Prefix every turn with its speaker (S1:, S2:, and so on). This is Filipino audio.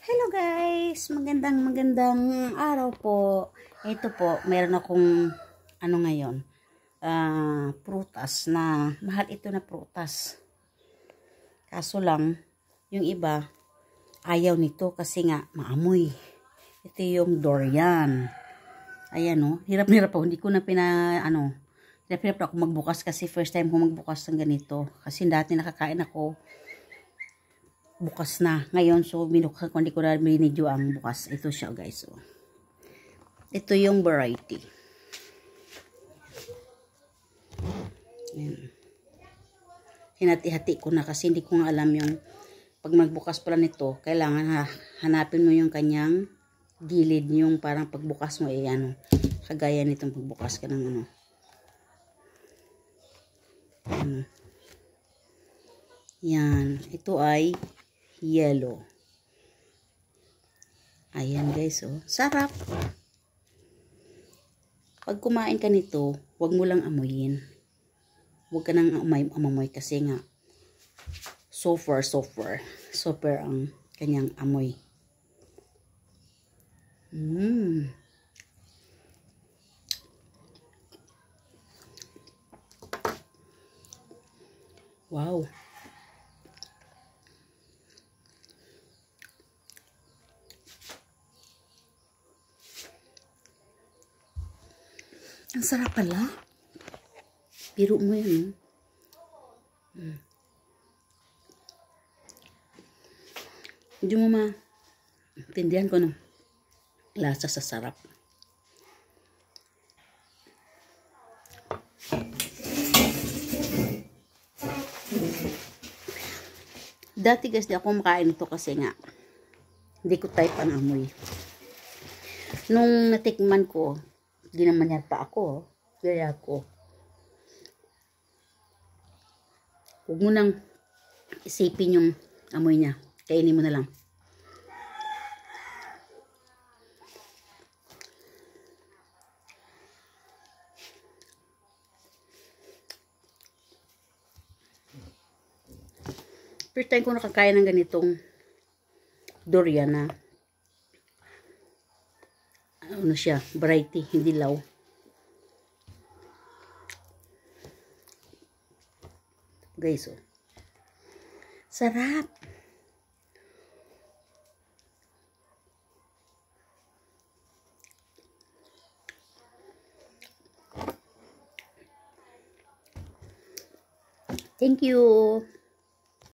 S1: Hello guys! Magandang araw po. Ito po, meron akong ngayon, prutas na, mahal ito na prutas. Kaso lang, yung iba, ayaw nito kasi nga maamoy. Ito yung durian. Ayan o, hirap-hirap po. Hindi ko na hirap-hirap ako magbukas kasi first time ko magbukas ng ganito. Kasi dati nakakain ako, bukas na. Ngayon, so, binuksan ko, hindi ko na binidyo ang bukas. Ito siya, guys. So, ito yung variety. Ayan. Hinati-hati ko na kasi hindi ko nga alam yung pag magbukas pala nito, kailangan hanapin mo yung kanyang gilid, yung parang pagbukas mo, kagaya nitong pagbukas ka ng Yan. Ito ay yellow. Ayan guys, oh. Sarap. Pag kumain ka nito, huwag mo lang amuyin. Huwag ka nang amoy kasi nga super ang kanyang amoy. Wow. Ang sarap pala. Biro mo yan. Hindi mo maintindihan ko ng lasa sa sarap. Dati guys, di ako makain ito kasi nga hindi ko type ang amoy. Nung natikman ko, hindi naman yan pa ako. Kaya ako. Huwag mo nang isipin yung amoy niya. Kainin mo na lang. First time ko nakakain ng ganitong durian na siya, variety, hindi law. Guys, oh. Sarap. Thank you.